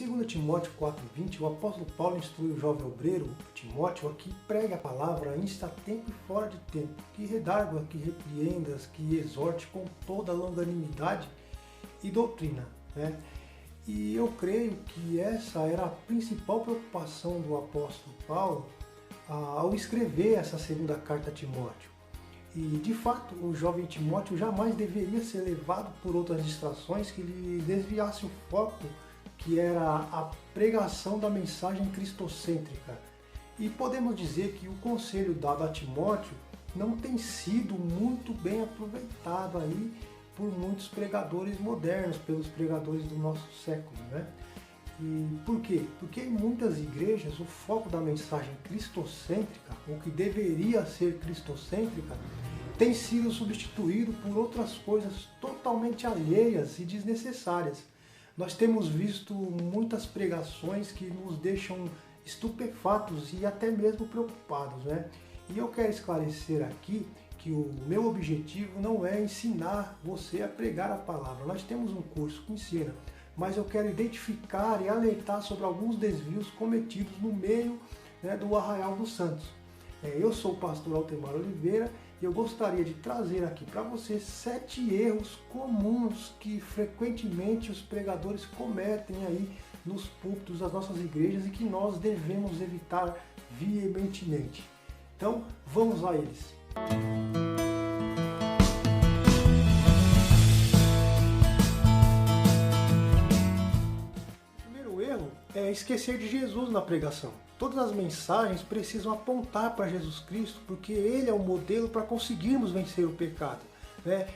Em 2 Timóteo 4,20, o apóstolo Paulo instrui o jovem obreiro, Timóteo, a que pregue a palavra insta a tempo e fora de tempo, que redargua, que repreenda, que exorte com toda longanimidade e doutrina, né? E eu creio que essa era a principal preocupação do apóstolo Paulo ao escrever essa segunda carta a Timóteo. E, de fato, o jovem Timóteo jamais deveria ser levado por outras distrações que lhe desviasse o foco, que era a pregação da mensagem cristocêntrica. E podemos dizer que o conselho dado a Timóteo não tem sido muito bem aproveitado aí por muitos pregadores modernos, pelos pregadores do nosso século, né? E por quê? Porque em muitas igrejas o foco da mensagem cristocêntrica, o que deveria ser cristocêntrica, tem sido substituído por outras coisas totalmente alheias e desnecessárias. Nós temos visto muitas pregações que nos deixam estupefatos e até mesmo preocupados, né? E eu quero esclarecer aqui que o meu objetivo não é ensinar você a pregar a palavra. Nós temos um curso que ensina, mas eu quero identificar e alertar sobre alguns desvios cometidos no meio, né, do Arraial dos Santos. Eu sou o pastor Altemar Oliveira e eu gostaria de trazer aqui para você 7 erros comuns que frequentemente os pregadores cometem aí nos púlpitos das nossas igrejas e que nós devemos evitar veementemente. Então, vamos a eles. O primeiro erro é esquecer de Jesus na pregação. Todas as mensagens precisam apontar para Jesus Cristo, porque Ele é o modelo para conseguirmos vencer o pecado.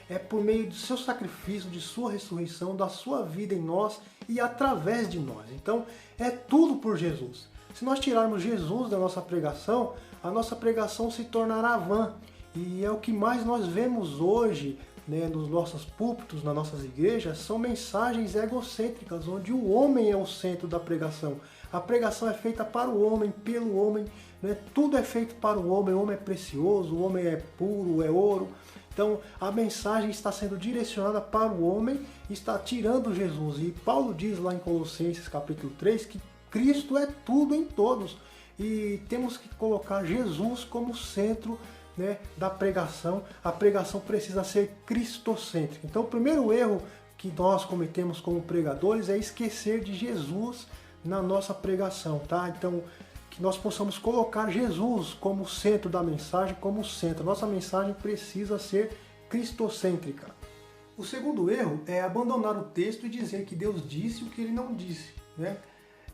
É por meio do seu sacrifício, de sua ressurreição, da sua vida em nós e através de nós. Então, é tudo por Jesus. Se nós tirarmos Jesus da nossa pregação, a nossa pregação se tornará vã. E é o que mais nós vemos hoje, né, nos nossos púlpitos, nas nossas igrejas, são mensagens egocêntricas, onde o homem é o centro da pregação. A pregação é feita para o homem, pelo homem, né? Tudo é feito para o homem é precioso, o homem é puro, é ouro. Então a mensagem está sendo direcionada para o homem, está tirando Jesus. E Paulo diz lá em Colossenses capítulo 3 que Cristo é tudo em todos. E temos que colocar Jesus como centro, né, da pregação. A pregação precisa ser cristocêntrica. Então o primeiro erro que nós cometemos como pregadores é esquecer de Jesus na nossa pregação, tá? Então que nós possamos colocar Jesus como centro da mensagem, como centro. Nossa mensagem precisa ser cristocêntrica. O segundo erro é abandonar o texto e dizer que Deus disse o que Ele não disse, né?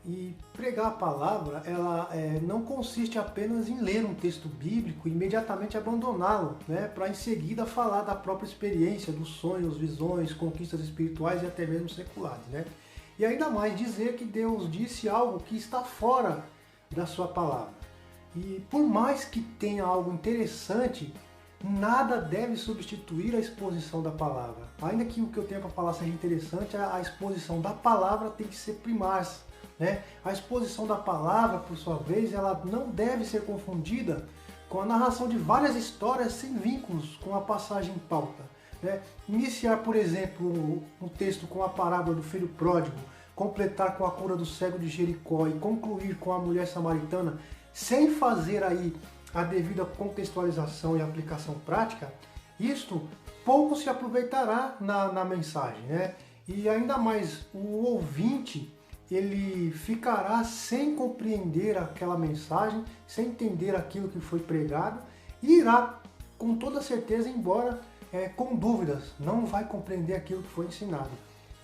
E pregar a palavra, ela não consiste apenas em ler um texto bíblico e imediatamente abandoná-lo, né, para em seguida falar da própria experiência, dos sonhos, visões, conquistas espirituais e até mesmo seculares, né? E ainda mais dizer que Deus disse algo que está fora da sua palavra. E por mais que tenha algo interessante, nada deve substituir a exposição da palavra. Ainda que o que eu tenha para falar seja interessante, a exposição da palavra tem que ser primaz, né? A exposição da palavra, por sua vez, ela não deve ser confundida com a narração de várias histórias sem vínculos com a passagem em pauta, né? Iniciar, por exemplo, um texto com a parábola do filho pródigo, completar com a cura do cego de Jericó e concluir com a mulher samaritana, sem fazer aí a devida contextualização e aplicação prática, isto pouco se aproveitará na mensagem, né? E ainda mais, o ouvinte, ele ficará sem compreender aquela mensagem, sem entender aquilo que foi pregado e irá, com toda certeza, embora com dúvidas, não vai compreender aquilo que foi ensinado.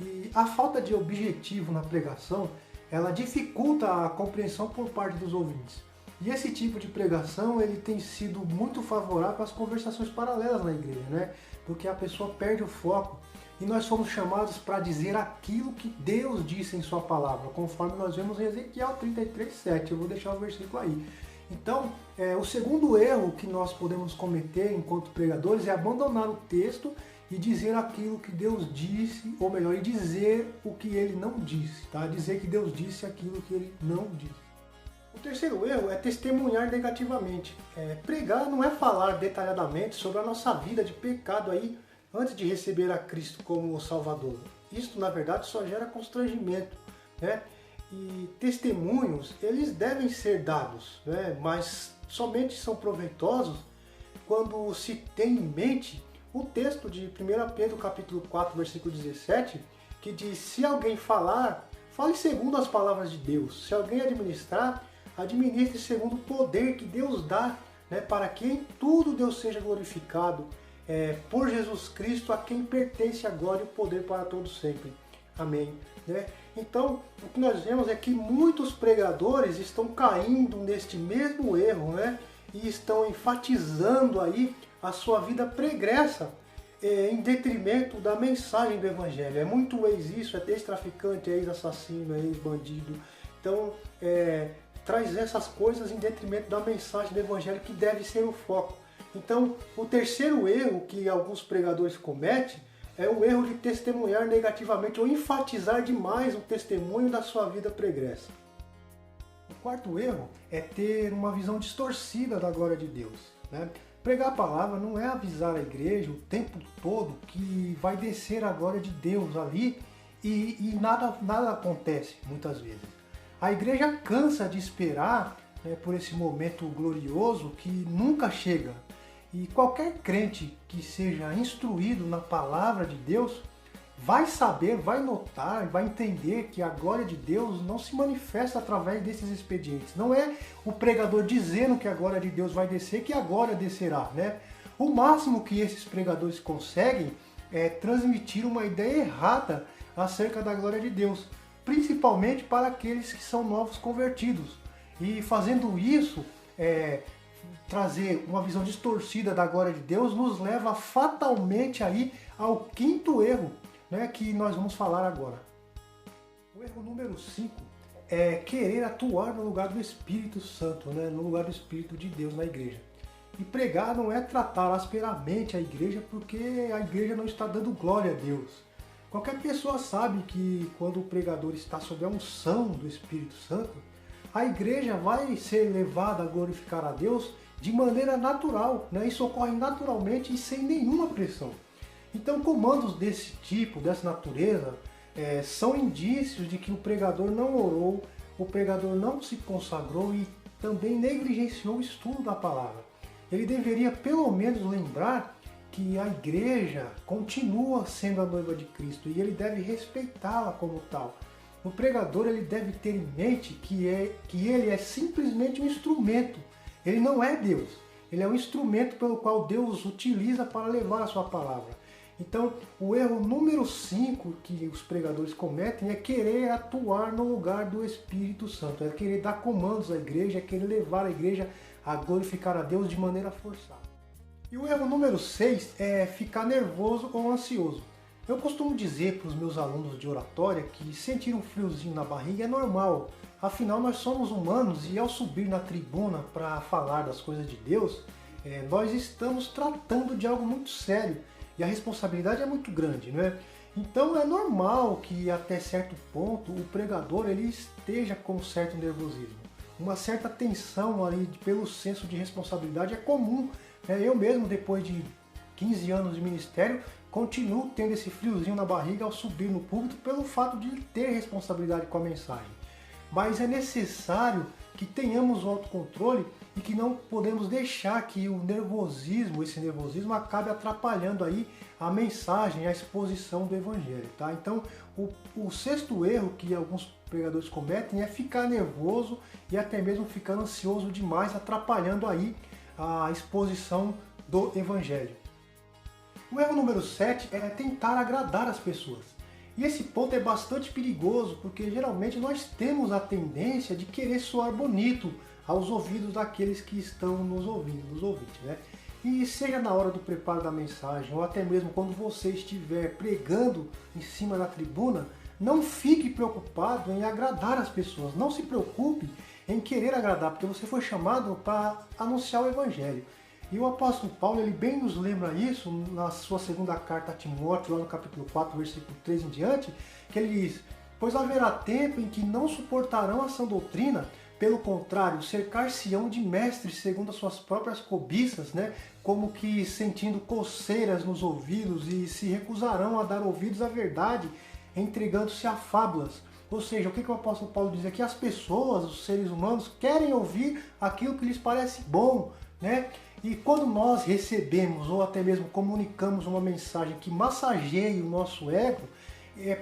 E a falta de objetivo na pregação, ela dificulta a compreensão por parte dos ouvintes. E esse tipo de pregação, ele tem sido muito favorável às conversações paralelas na igreja, né? Porque a pessoa perde o foco. E nós somos chamados para dizer aquilo que Deus disse em sua palavra, conforme nós vemos em Ezequiel 33:7. Eu vou deixar o versículo aí. Então, o segundo erro que nós podemos cometer enquanto pregadores é abandonar o texto e dizer aquilo que Deus disse, ou melhor, e dizer o que Ele não disse, tá? Dizer que Deus disse aquilo que Ele não disse. O terceiro erro é testemunhar negativamente. Pregar não é falar detalhadamente sobre a nossa vida de pecado aí, antes de receber a Cristo como Salvador. Isso, na verdade, só gera constrangimento, né? E testemunhos, eles devem ser dados, né? Mas somente são proveitosos quando se tem em mente o texto de 1 Pedro capítulo 4, versículo 17, que diz: se alguém falar, fale segundo as palavras de Deus. Se alguém administrar, administre segundo o poder que Deus dá, né, para que em tudo Deus seja glorificado, por Jesus Cristo, a quem pertence a glória e o poder para todos sempre. Amém. Né? Então, o que nós vemos é que muitos pregadores estão caindo neste mesmo erro, né? E estão enfatizando aí a sua vida pregressa em detrimento da mensagem do Evangelho. É muito ex isso, é ex-traficante, é ex-assassino, é ex-bandido. Então, traz essas coisas em detrimento da mensagem do Evangelho, que deve ser o foco. Então, o terceiro erro que alguns pregadores cometem é o erro de testemunhar negativamente ou enfatizar demais o testemunho da sua vida pregressa. O quarto erro é ter uma visão distorcida da glória de Deus, né? Pregar a palavra não é avisar a igreja o tempo todo que vai descer a glória de Deus ali e nada acontece muitas vezes. A igreja cansa de esperar, né, por esse momento glorioso que nunca chega. E qualquer crente que seja instruído na palavra de Deus vai saber, vai notar, vai entender que a glória de Deus não se manifesta através desses expedientes. Não é o pregador dizendo que a glória de Deus vai descer, que a glória descerá, né? O máximo que esses pregadores conseguem é transmitir uma ideia errada acerca da glória de Deus, principalmente para aqueles que são novos convertidos. E fazendo isso, trazer uma visão distorcida da glória de Deus nos leva fatalmente aí ao quinto erro, né, que nós vamos falar agora. O erro número 5 é querer atuar no lugar do Espírito Santo, né, no lugar do Espírito de Deus na igreja. E pregar não é tratar asperamente a igreja, porque a igreja não está dando glória a Deus. Qualquer pessoa sabe que quando o pregador está sob a unção do Espírito Santo, a igreja vai ser levada a glorificar a Deus de maneira natural, né? Isso ocorre naturalmente e sem nenhuma pressão. Então, comandos desse tipo, dessa natureza, são indícios de que o pregador não orou, o pregador não se consagrou e também negligenciou o estudo da palavra. Ele deveria pelo menos lembrar que a igreja continua sendo a noiva de Cristo e ele deve respeitá-la como tal. O pregador ele deve ter em mente que ele é simplesmente um instrumento. Ele não é Deus. Ele é um instrumento pelo qual Deus utiliza para levar a sua palavra. Então, o erro número 5 que os pregadores cometem é querer atuar no lugar do Espírito Santo. É querer dar comandos à igreja, é querer levar a igreja a glorificar a Deus de maneira forçada. E o erro número 6 é ficar nervoso ou ansioso. Eu costumo dizer para os meus alunos de oratória que sentir um friozinho na barriga é normal. Afinal, nós somos humanos e ao subir na tribuna para falar das coisas de Deus, nós estamos tratando de algo muito sério e a responsabilidade é muito grande, não é? Então é normal que até certo ponto o pregador ele esteja com um certo nervosismo. Uma certa tensão ali pelo senso de responsabilidade é comum. Eu mesmo, depois de 15 anos de ministério, continuo tendo esse friozinho na barriga ao subir no púlpito pelo fato de ter responsabilidade com a mensagem. Mas é necessário que tenhamos o autocontrole e que não podemos deixar que o nervosismo, esse nervosismo, acabe atrapalhando aí a mensagem, a exposição do Evangelho. Tá? Então, o sexto erro que alguns pregadores cometem é ficar nervoso e até mesmo ficar ansioso demais, atrapalhando aí a exposição do Evangelho. O erro número 7 é tentar agradar as pessoas. E esse ponto é bastante perigoso, porque geralmente nós temos a tendência de querer soar bonito aos ouvidos daqueles que estão nos ouvindo, dos ouvintes, né? E seja na hora do preparo da mensagem, ou até mesmo quando você estiver pregando em cima da tribuna, não fique preocupado em agradar as pessoas. Não se preocupe em querer agradar, porque você foi chamado para anunciar o Evangelho. E o apóstolo Paulo, ele bem nos lembra isso na sua segunda carta a Timóteo, lá no capítulo 4, versículo 3 em diante, que ele diz: pois haverá tempo em que não suportarão a sã doutrina, pelo contrário, cercar-se-ão de mestres segundo as suas próprias cobiças, né? Como que sentindo coceiras nos ouvidos, e se recusarão a dar ouvidos à verdade, entregando-se a fábulas. Ou seja, o que o apóstolo Paulo diz aqui? As pessoas, os seres humanos, querem ouvir aquilo que lhes parece bom, né? E quando nós recebemos ou até mesmo comunicamos uma mensagem que massageie o nosso ego,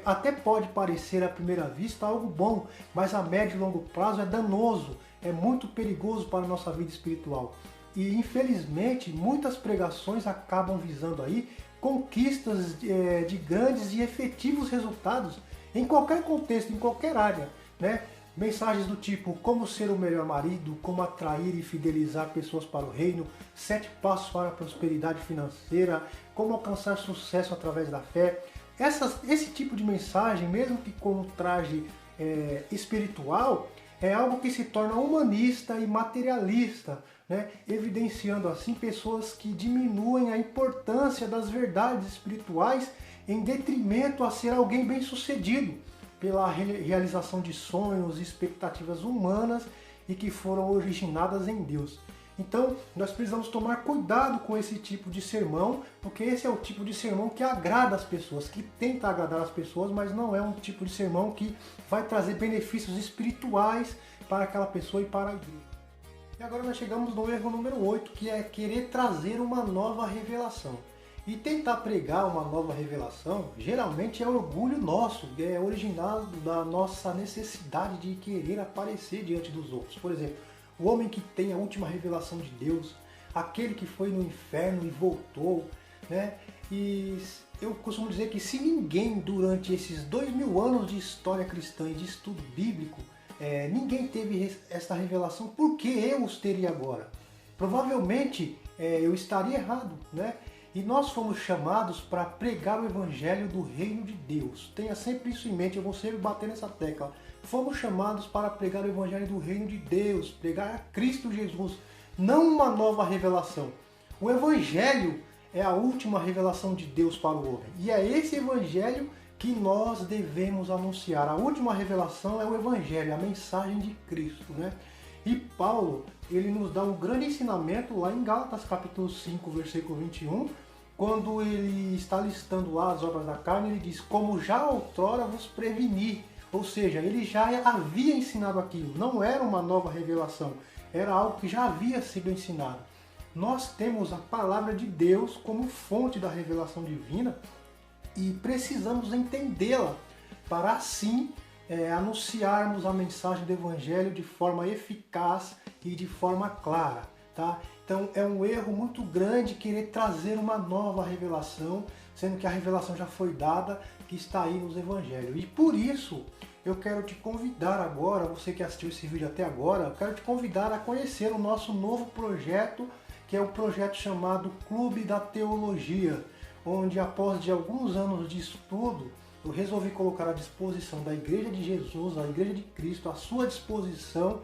até pode parecer à primeira vista algo bom, mas a médio e longo prazo é danoso, é muito perigoso para a nossa vida espiritual. E infelizmente muitas pregações acabam visando aí conquistas de grandes e efetivos resultados em qualquer contexto, em qualquer área, né? Mensagens do tipo como ser o melhor marido, como atrair e fidelizar pessoas para o reino, 7 passos para a prosperidade financeira, como alcançar sucesso através da fé. Esse tipo de mensagem, mesmo que com um traje espiritual, é algo que se torna humanista e materialista, né? Evidenciando assim pessoas que diminuem a importância das verdades espirituais em detrimento a ser alguém bem-sucedido pela realização de sonhos e expectativas humanas e que foram originadas em Deus. Então, nós precisamos tomar cuidado com esse tipo de sermão, porque esse é o tipo de sermão que agrada as pessoas, que tenta agradar as pessoas, mas não é um tipo de sermão que vai trazer benefícios espirituais para aquela pessoa e para a igreja. E agora nós chegamos no erro número 8, que é querer trazer uma nova revelação. E tentar pregar uma nova revelação, geralmente é orgulho nosso, é originado da nossa necessidade de querer aparecer diante dos outros. Por exemplo, o homem que tem a última revelação de Deus, aquele que foi no inferno e voltou, né? E eu costumo dizer que se ninguém durante esses 2000 anos de história cristã e de estudo bíblico, ninguém teve essa revelação, por que eu os teria agora? Provavelmente eu estaria errado, né? E nós fomos chamados para pregar o evangelho do reino de Deus. Tenha sempre isso em mente, eu vou sempre bater nessa tecla. Fomos chamados para pregar o evangelho do reino de Deus, pregar a Cristo Jesus, não uma nova revelação. O evangelho é a última revelação de Deus para o homem. E é esse evangelho que nós devemos anunciar. A última revelação é o evangelho, a mensagem de Cristo, né? E Paulo, ele nos dá um grande ensinamento lá em Gálatas capítulo 5, versículo 21, quando ele está listando lá as obras da carne, ele diz, como já outrora vos preveni. Ou seja, ele já havia ensinado aquilo, não era uma nova revelação, era algo que já havia sido ensinado. Nós temos a palavra de Deus como fonte da revelação divina e precisamos entendê-la para assim anunciarmos a mensagem do Evangelho de forma eficaz e de forma clara, tá? Então é um erro muito grande querer trazer uma nova revelação, sendo que a revelação já foi dada, que está aí nos Evangelhos. E por isso eu quero te convidar agora, você que assistiu esse vídeo até agora, eu quero te convidar a conhecer o nosso novo projeto, que é o projeto chamado Clube da Teologia, onde após de alguns anos de estudo, eu resolvi colocar à disposição da Igreja de Jesus, a Igreja de Cristo, à sua disposição,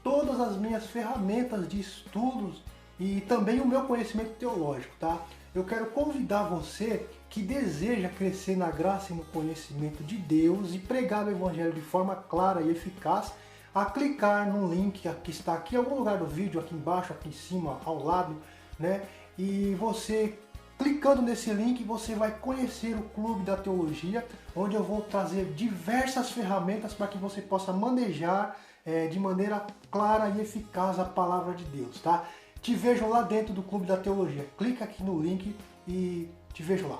todas as minhas ferramentas de estudos e também o meu conhecimento teológico, tá? Eu quero convidar você que deseja crescer na graça e no conhecimento de Deus e pregar o Evangelho de forma clara e eficaz, a clicar no link que está aqui em algum lugar do vídeo, aqui embaixo, aqui em cima, ao lado, né? E você, clicando nesse link, você vai conhecer o Clube da Teologia, onde eu vou trazer diversas ferramentas para que você possa manejar de maneira clara e eficaz a palavra de Deus, tá? Te vejo lá dentro do Clube da Teologia. Clica aqui no link e te vejo lá.